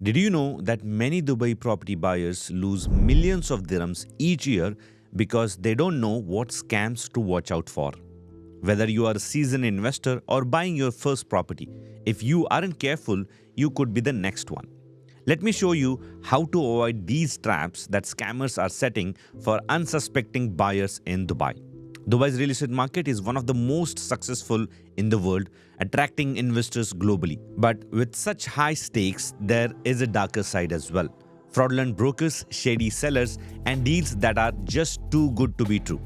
Did you know that many Dubai property buyers lose millions of dirhams each year because they don't know what scams to watch out for? Whether you are a seasoned investor or buying your first property, if you aren't careful, you could be the next one. Let me show you how to avoid these traps that scammers are setting for unsuspecting buyers in Dubai. Dubai's real estate market is one of the most successful in the world, attracting investors globally. But with such high stakes, there is a darker side as well. Fraudulent brokers, shady sellers, and deals that are just too good to be true.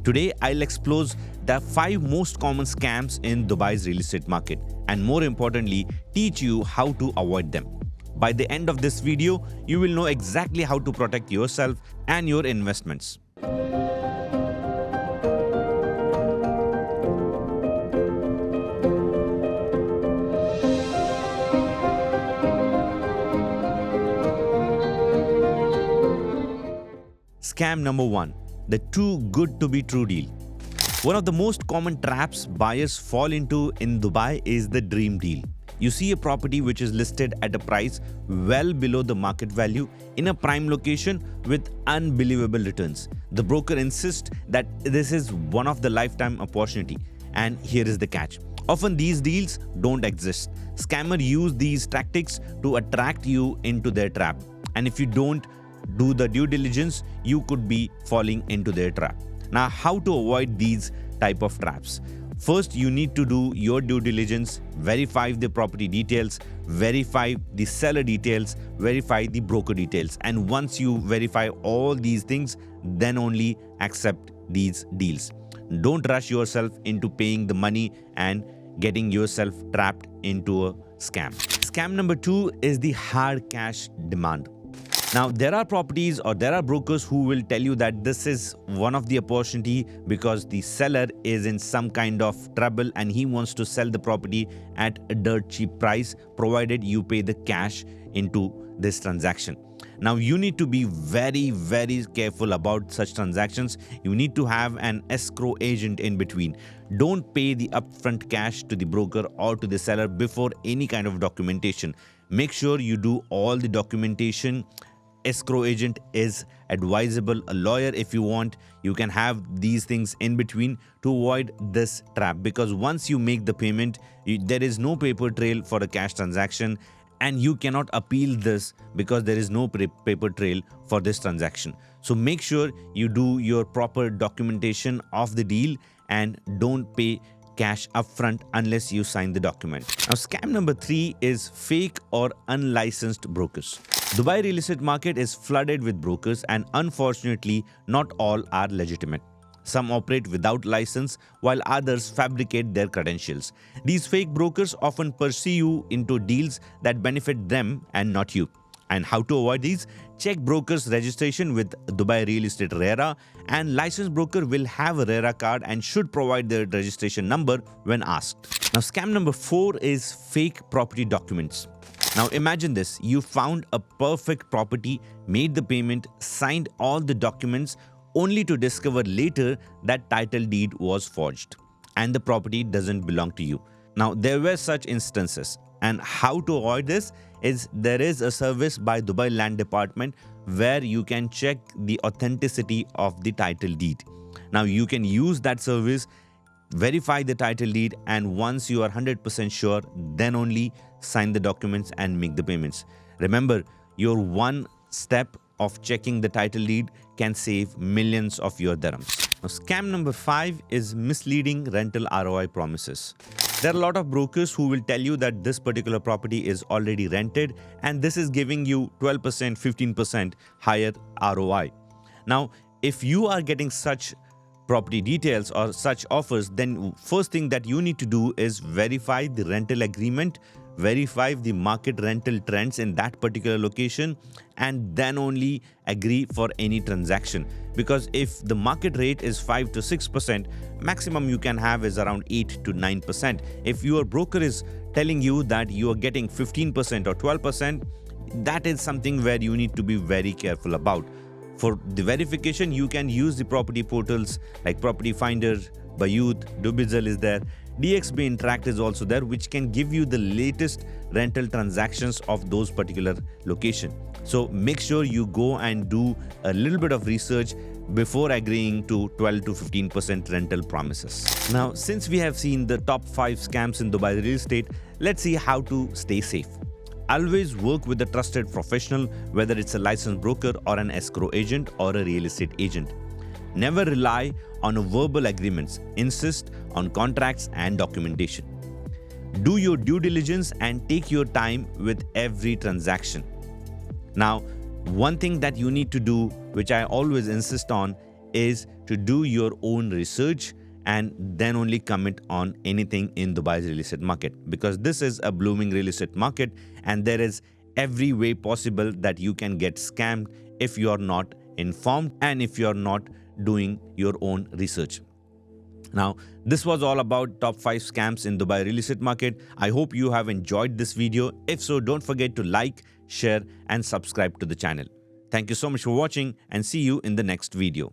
Today, I'll explore the 5 most common scams in Dubai's real estate market and, more importantly, teach you how to avoid them. By the end of this video, you will know exactly how to protect yourself and your investments. Scam number 1. The too good to be true deal. One of the most common traps buyers fall into in Dubai is the dream deal. You see a property which is listed at a price well below the market value in a prime location with unbelievable returns. The broker insists that this is one of the lifetime opportunity, and here is the catch. Often these deals don't exist. Scammers use these tactics to attract you into their trap, and if you don't do the due diligence, you could be falling into their trap. Now, how to avoid these type of traps? First, you need to do your due diligence, verify the property details, verify the seller details, verify the broker details. And once you verify all these things, then only accept these deals. Don't rush yourself into paying the money and getting yourself trapped into a scam. Scam number 2 is the hard cash demand. Now, there are properties or there are brokers who will tell you that this is one of the opportunity because the seller is in some kind of trouble and he wants to sell the property at a dirt cheap price, provided you pay the cash into this transaction. Now, you need to be very careful about such transactions. You need to have an escrow agent in between. Don't pay the upfront cash to the broker or to the seller before any kind of documentation. Make sure you do all the documentation. Escrow agent is advisable. A lawyer, if you want, you can have these things in between to avoid this trap, because once you make the payment, there is no paper trail for a cash transaction, and you cannot appeal this because there is no paper trail for this transaction. So make sure you do your proper documentation of the deal and don't pay cash upfront unless you sign the document. Now, scam number 3 is fake or unlicensed brokers. Dubai real estate market is flooded with brokers, and unfortunately, not all are legitimate. Some operate without license while others fabricate their credentials. These fake brokers often pursue you into deals that benefit them and not you. And how to avoid these? Check broker's registration with Dubai Real Estate RERA, and licensed broker will have a RERA card and should provide their registration number when asked. Now, scam number 4 is fake property documents. Now, imagine this. You found a perfect property, made the payment, signed all the documents, only to discover later that title deed was forged and the property doesn't belong to you. Now, there were such instances. And how to avoid this is there is a service by Dubai Land Department where you can check the authenticity of the title deed. Now, you can use that service, verify the title deed, and once you are 100% sure, then only sign the documents and make the payments. Remember, your one step of checking the title deed can save millions of your dirhams. Now, scam number 5 is misleading rental ROI promises. There are a lot of brokers who will tell you that this particular property is already rented and this is giving you 12%, 15% higher ROI. Now, if you are getting such property details or such offers, then first thing that you need to do is verify the rental agreement, verify the market rental trends in that particular location, and then only agree for any transaction. Because if the market rate is 5 to 6%, maximum you can have is around 8 to 9%. If your broker is telling you that you are getting 15% or 12%, that is something where you need to be very careful about. For the verification, you can use the property portals like Property Finder, Bayut, Dubizzle is there. DXB Interact is also there, which can give you the latest rental transactions of those particular location. So make sure you go and do a little bit of research before agreeing to 12 to 15% rental promises. Now, since we have seen the top 5 scams in Dubai real estate, let's see how to stay safe. Always work with a trusted professional, whether it's a licensed broker or an escrow agent or a real estate agent. Never rely on verbal agreements. Insist on contracts and documentation. Do your due diligence and take your time with every transaction. Now, one thing that you need to do, which I always insist on, is to do your own research and then only commit on anything in Dubai's real estate market, because this is a blooming real estate market and there is every way possible that you can get scammed if you are not informed and if you are not doing your own research. Now, this was all about top 5 scams in Dubai real estate market. I hope you have enjoyed this video. If so, don't forget to like, share and subscribe to the channel. Thank you so much for watching and see you in the next video.